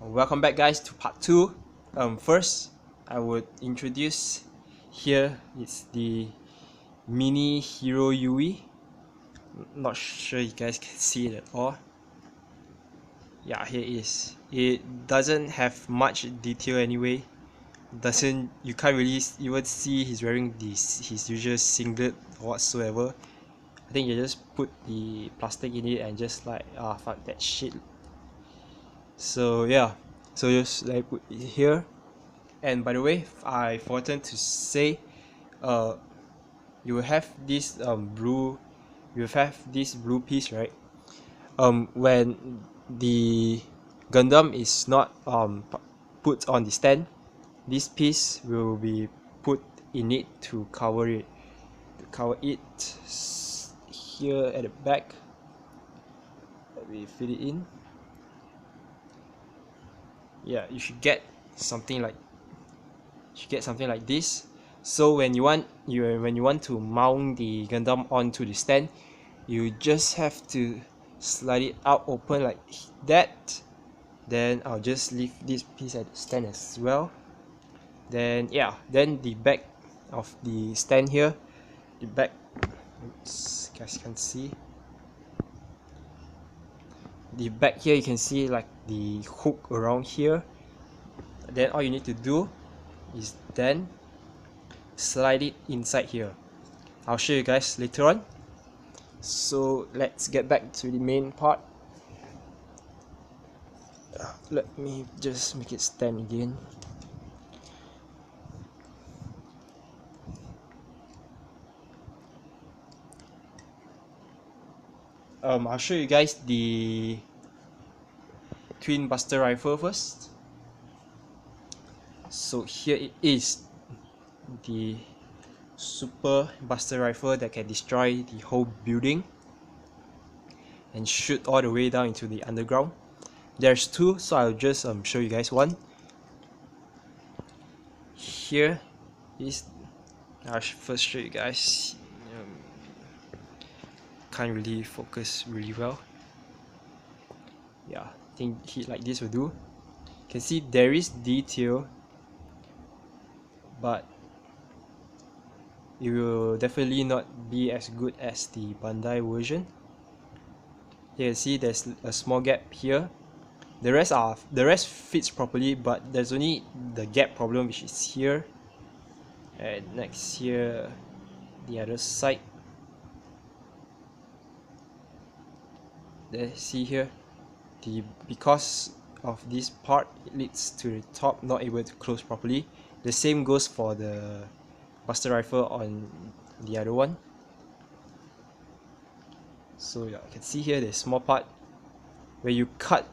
Welcome back, guys, to part 2. First, I would introduce here is the mini hero Yui. Not sure you guys can see it at all. Yeah, here it is. It doesn't have much detail anyway. You can't really even see he's wearing his usual singlet or whatsoever. I think you just put the plastic in it and just like fuck that shit. So yeah, so just like put it here. And by the way, I forgot to say, you have this blue piece, right? When the Gundam is not put on the stand, this piece will be put in it to cover it. Here at the back. Let me fit it in. Yeah, you should get something like this. So when you want to mount the Gundam onto the stand, you just have to slide it out open like that. Then I'll just leave this piece at the stand as well. Then yeah, then the back of the stand here, the back, oops, you guys can see the back here, you can see like the hook around here. Then all you need to do is then slide it inside here. I'll show you guys later on. So let's get back to the main part. Let me just make it stand again. I'll show you guys the twin buster rifle first. So here it is, the super buster rifle that can destroy the whole building and shoot all the way down into the underground. There's two, so I'll just show you guys one. Here is, I'll first show you guys. Can't really focus really well. Yeah, I think heat like this will do. You can see there is detail, but it will definitely not be as good as the Bandai version. You can see there's a small gap here. The rest fits properly, but there's only the gap problem, which is here. And next here, the other side. There, see here, because of this part, it leads to the top, not able to close properly. The same goes for the buster rifle on the other one. So yeah, you can see here the small part. When you cut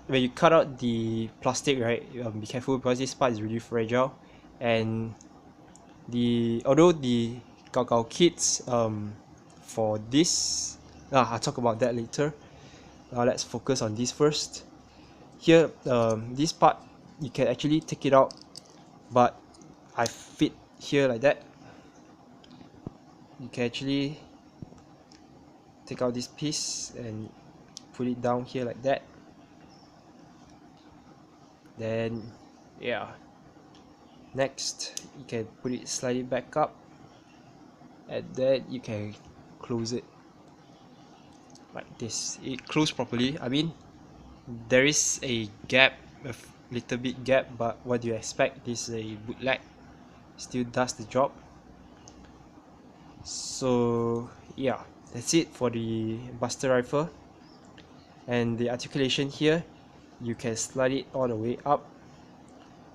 out the plastic, right, be careful because this part is really fragile. And although the Gaogao kits for this, I'll talk about that later. Now let's focus on this first. Here, this part you can actually take it out, but I fit here like that. You can actually take out this piece and put it down here like that. Then yeah, next you can put it slightly back up, and then you can close it like this. It closed properly. I mean, there is a gap, a little bit gap, but what do you expect? This is a bootleg, still does the job. So yeah, that's it for the buster rifle. And the articulation here, you can slide it all the way up.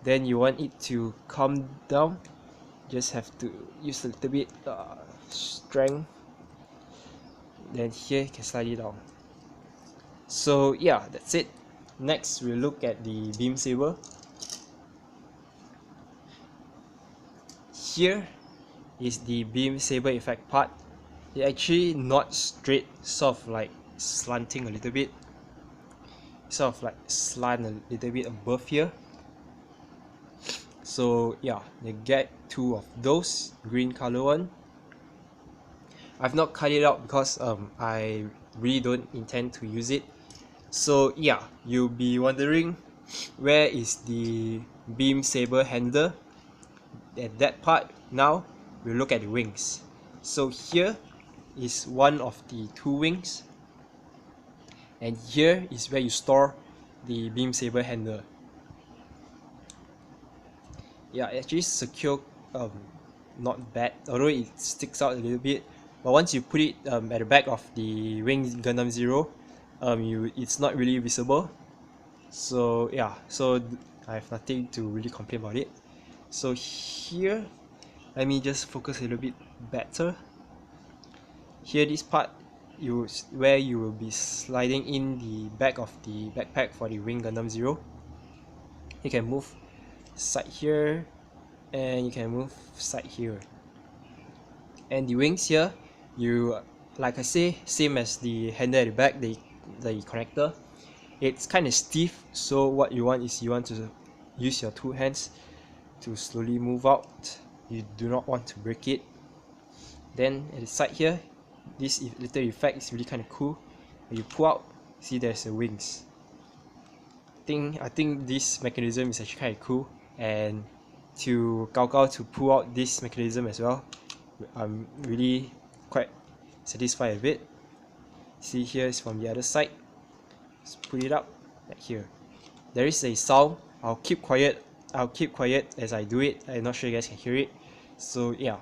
Then you want it to come down, just have to use a little bit strength. Then here you can slide it down. So yeah, that's it. Next we'll look at the beam saber. Here is the beam saber effect part. It's actually not straight, sort of like slanting a little bit, sort of like slant a little bit above here. So yeah, you get two of those, green color one. I've not cut it out because I really don't intend to use it. So yeah, you'll be wondering where is the beam saber handler. At that part, now we look at the wings. So here is one of the two wings, and here is where you store the beam saber handler. Yeah, actually secure, not bad, although it sticks out a little bit. But once you put it at the back of the Wing Gundam Zero, it's not really visible. So yeah, so I have nothing to really complain about it. So here, let me just focus a little bit better. Here, this part, where you will be sliding in the back of the backpack for the Wing Gundam Zero. You can move side here, and you can move side here. And the wings here, like I say, same as the handle at the back, the connector. It's kind of stiff, so what you want is you want to use your two hands to slowly move out. You do not want to break it. Then at the side here, this little effect is really kind of cool. When you pull out, see there's the wings. I think this mechanism is actually kind of cool, and to Gaogao to pull out this mechanism as well, I'm really quite satisfied with it. See, here is from the other side. Let's put it up like here. There is a sound. I'll keep quiet as I do it. I'm not sure you guys can hear it. So yeah.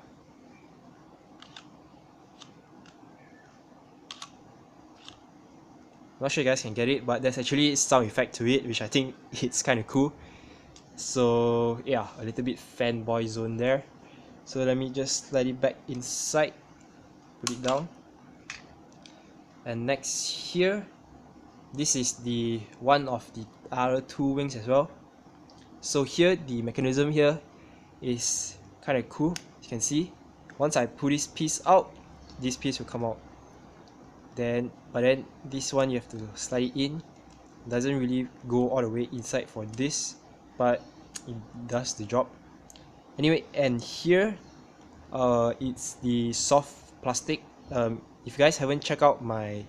Not sure you guys can get it, but there's actually sound effect to it, which I think it's kind of cool. So yeah, a little bit fanboy zone there. So let me just slide it back inside, put it down. And next here, this is the one of the other two wings as well. So here, the mechanism here is kind of cool. You can see, once I pull this piece out, this piece will come out. But then this one you have to slide it in. Doesn't really go all the way inside for this, but it does the job. Anyway, and here, it's the soft plastic. If you guys haven't checked out my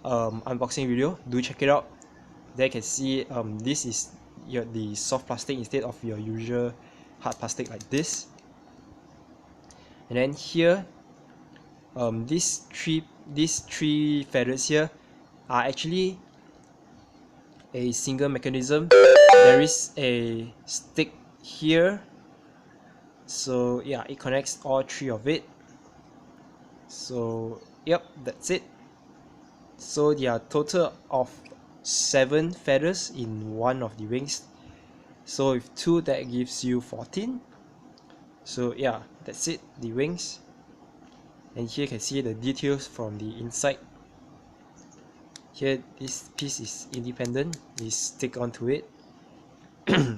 unboxing video, do check it out. There you can see this is the soft plastic instead of your usual hard plastic like this. And then here, these three feathers here are actually a single mechanism. There is a stick here, so yeah, it connects all three of it. So yep, that's it. So there are total of 7 feathers in one of the wings. So with 2, that gives you 14. So yeah, that's it, the wings. And here you can see the details from the inside. Here, this piece is independent, is stick onto it.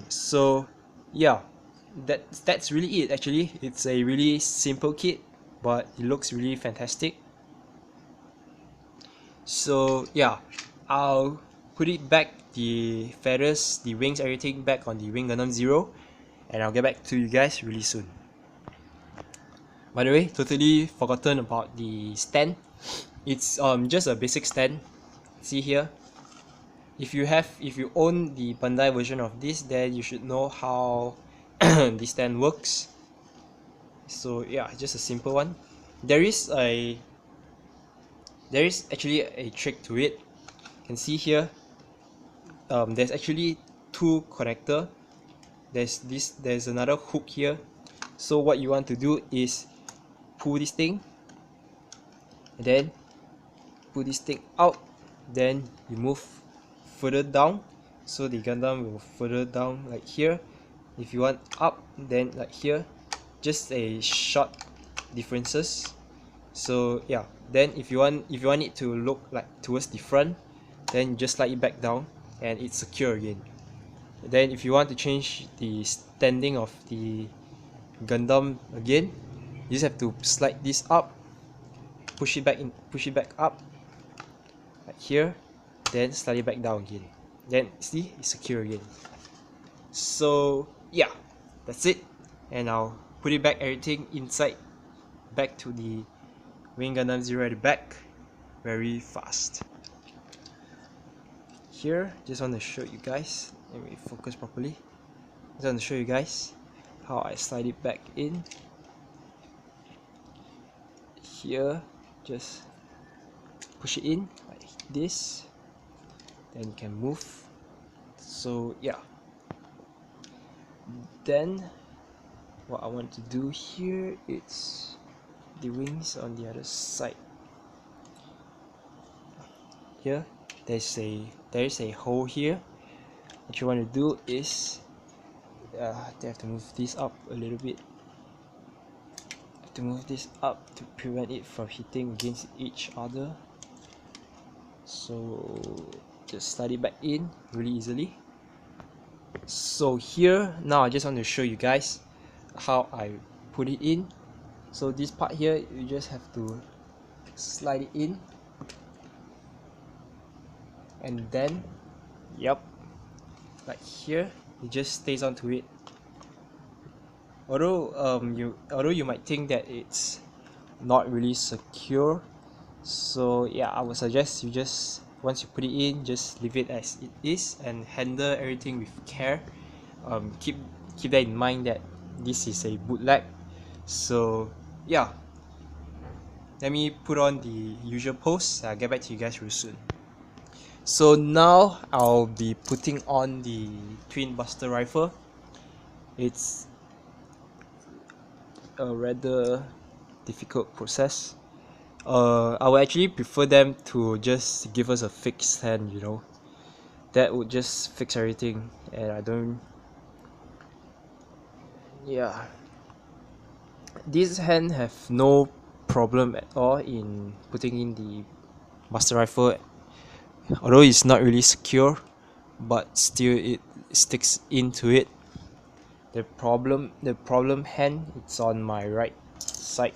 So yeah, that's really it actually. It's a really simple kit, but it looks really fantastic. So yeah, I'll put it back, the feathers, the wings, everything back on the Wing Gundam Zero, and I'll get back to you guys really soon. By the way, totally forgotten about the stand. It's just a basic stand. See here. If you own the Bandai version of this, then you should know how the stand works. So yeah, just a simple one. There is actually a trick to it. You can see here, there's actually 2 connector. There's another hook here. So what you want to do is pull this thing, and then pull this thing out, then you move further down, so the Gundam will further down like here. If you want up, then like here. Just a short differences. So yeah, then if you want it to look like towards the front, then you just slide it back down and it's secure again. Then if you want to change the standing of the Gundam again, you just have to slide this up, push it back up like here, then slide it back down again. Then see, it's secure again. So yeah, that's it. And I'll put it back, everything inside, back to the Wing Gundam Zero at the back very fast. Here, just want to show you guys, let me focus properly. I just want to show you guys how I slide it back in. Here, just push it in like this, then you can move. So yeah, then what I want to do here is the wings on the other side. Here there is a hole here. What you want to do is they have to move this up a little bit. To move this up to prevent it from hitting against each other. So just slide it back in really easily. So here now I just want to show you guys how I put it in. So this part here, you just have to slide it in, and then yep, like here, it just stays onto it. Although you might think that it's not really secure, so yeah, I would suggest you just, once you put it in, just leave it as it is and handle everything with care. Keep that in mind that this is a bootleg. So yeah, let me put on the usual pose. I'll get back to you guys real soon. So now I'll be putting on the twin buster rifle. It's a rather difficult process. I would actually prefer them to just give us a fixed hand, you know. That would just fix everything, and I don't. Yeah. This hand have no problem at all in putting in the buster rifle. Although it's not really secure, but still it sticks into it. The problem hand, it's on my right side,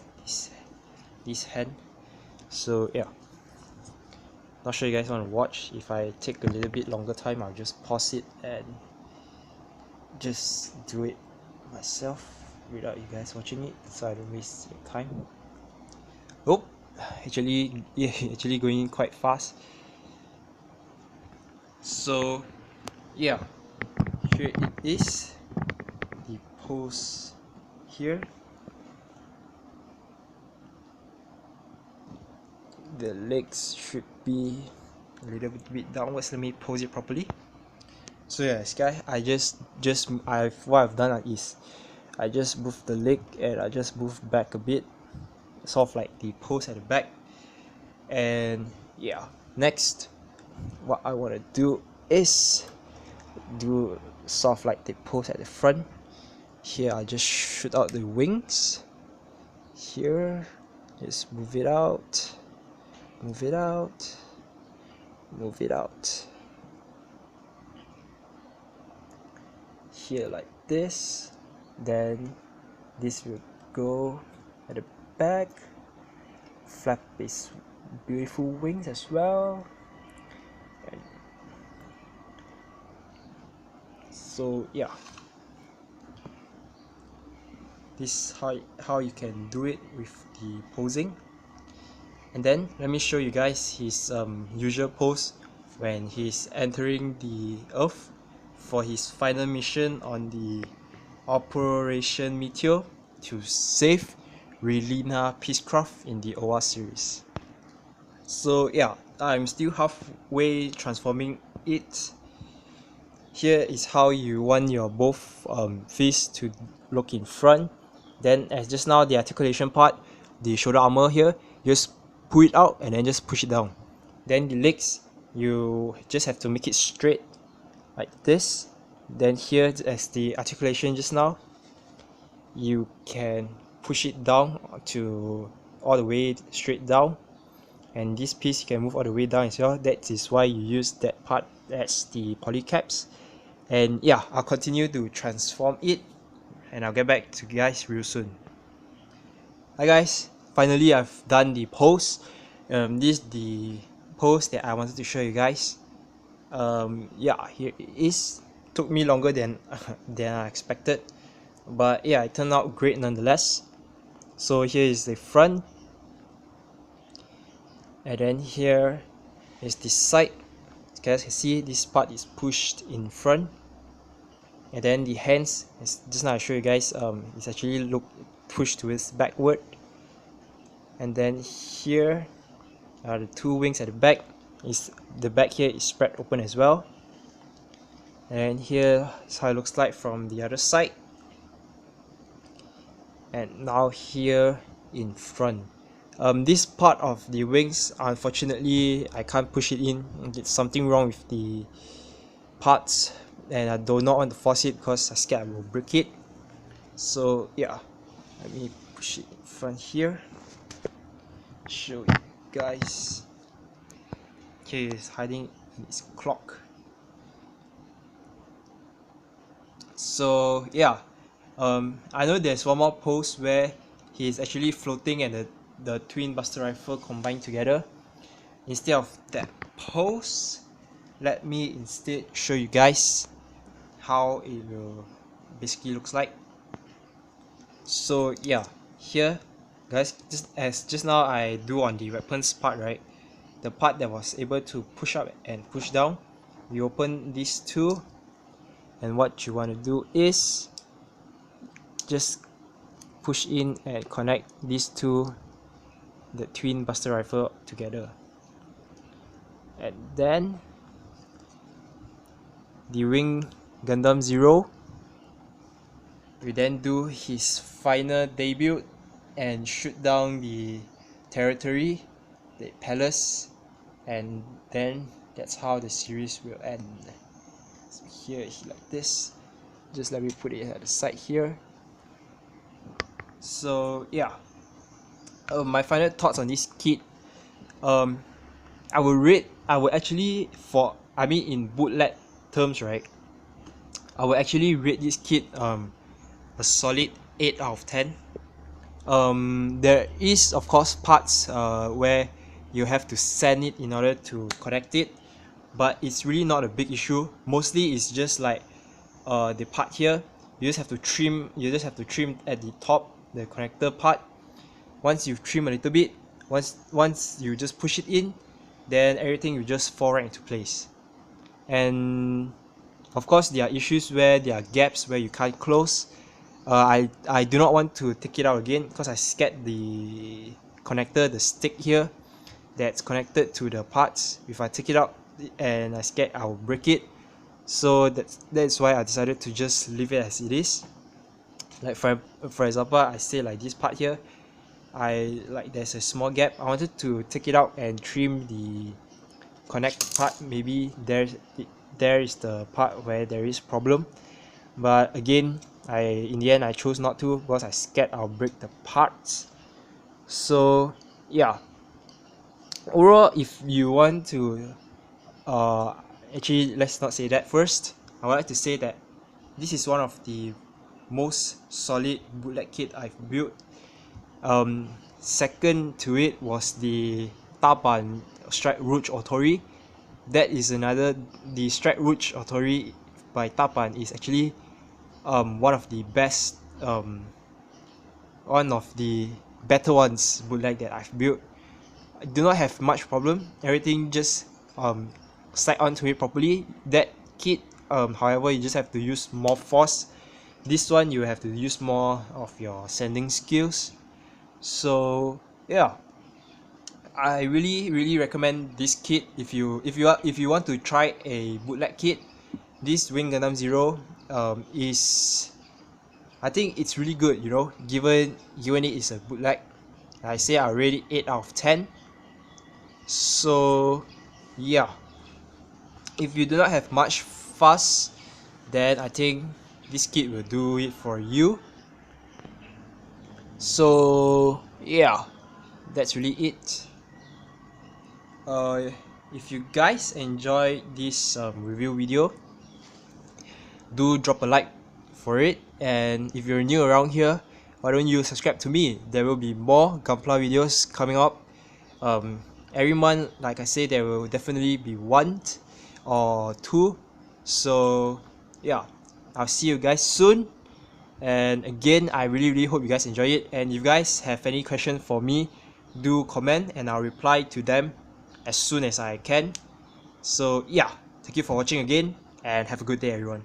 this hand. So yeah, not sure you guys want to watch. If I take a little bit longer time, I'll just pause it and just do it myself without you guys watching it, so I don't waste your time. Oh, actually going quite fast. So yeah, here it is, the pose here. The legs should be a little bit downwards. Let me pose it properly. So yeah, this guy, what I've done is I just move the leg and I just move back a bit, sort of like the pose at the back. And yeah, next what I want to do is do sort of like the pose at the front. Here I just shoot out the wings. Here, just move it out, move it out, move it out. Here like this, then this will go at the back, flap its beautiful wings as well. And so yeah, this is how you can do it with the posing. And then let me show you guys his usual pose when he's entering the Earth for his final mission on the Operation Meteor to save Relina Peacecraft in the OA series. So yeah, I'm still halfway transforming it. Here is how you want your both fists to look in front. Then as just now, the articulation part, the shoulder armor here, just pull it out and then just push it down. Then the legs, you just have to make it straight like this. Then here, as the articulation just now, you can push it down to all the way straight down, and this piece you can move all the way down as well. That is why you use that part as the polycaps. And yeah, I'll continue to transform it and I'll get back to you guys real soon. Hi guys, finally I've done the pose. This is the pose that I wanted to show you guys. Yeah, here it is. Took me longer than I expected, but yeah, it turned out great nonetheless. So here is the front, and then here is the side. As you guys can see, this part is pushed in front, And then the hands, as just now I showed you guys, it's actually pushed towards backward. And then here are the two wings at the back. The back here is spread open as well. And here is how it looks like from the other side. And now here in front. This part of the wings, unfortunately, I can't push it in. It's something wrong with the parts, and I do not want to force it because I scared I will break it. So yeah, let me push it in front here. Show you guys. Okay, it's hiding in its clock. So yeah, I know there's one more pose where he's actually floating and the twin buster rifle combined together. Instead of that pose, let me instead show you guys how it will basically looks like. So yeah, here guys, just now I do on the weapons part, right? The part that was able to push up and push down, we open these two, and what you want to do is just push in and connect these two, the twin buster rifle, together. And then the wing Gundam 0, we then do his final debut and shoot down the territory, the palace, and then that's how the series will end. So here like this. Just let me put it at the side here. So yeah, my final thoughts on this kit. I would actually, in bootleg terms, right, I would actually rate this kit a solid 8 out of 10. There is of course parts where you have to sand it in order to connect it, but it's really not a big issue. Mostly it's just like the part here, you just have to trim at the top, the connector part. Once you've trimmed a little bit, once you just push it in, then everything will just fall right into place. And of course there are issues where there are gaps where you can't close. I do not want to take it out again because I scared the connector, the stick here that's connected to the parts, if I take it out and I scared I'll break it. So that's why I decided to just leave it as it is. Like for example, I say like this part here, there's a small gap. I wanted to take it out and trim the connect part. Maybe there is the part where there is problem, but again, in the end I chose not to because I scared I'll break the parts. So yeah, overall, if you want to actually, let's not say that first. I would like to say that this is one of the most solid bootleg kit I've built. Second to it was the Tapan Strike Rouge Otori. That is the Strike Rouge Otori by Tapan is actually one of the best, one of the better ones bootleg that I've built. I do not have much problem. Everything just slide onto it properly. That kit, however, you just have to use more force. This one you have to use more of your sanding skills. So yeah, I really recommend this kit if you want to try a bootleg kit. This Wing Gundam 0 is, I think it's really good, you know, given it is a bootleg. I say I rate it 8 out of 10. So yeah, if you do not have much fuss, then I think this kit will do it for you. So yeah, that's really it. If you guys enjoy this review video, do drop a like for it, and if you're new around here, why don't you subscribe to me? There will be more Gunpla videos coming up. Every month, like I say, there will definitely be 1 or 2. So yeah, I'll see you guys soon. And again, I really hope you guys enjoy it. And if you guys have any questions for me, do comment and I'll reply to them as soon as I can. So yeah, thank you for watching again, and have a good day everyone.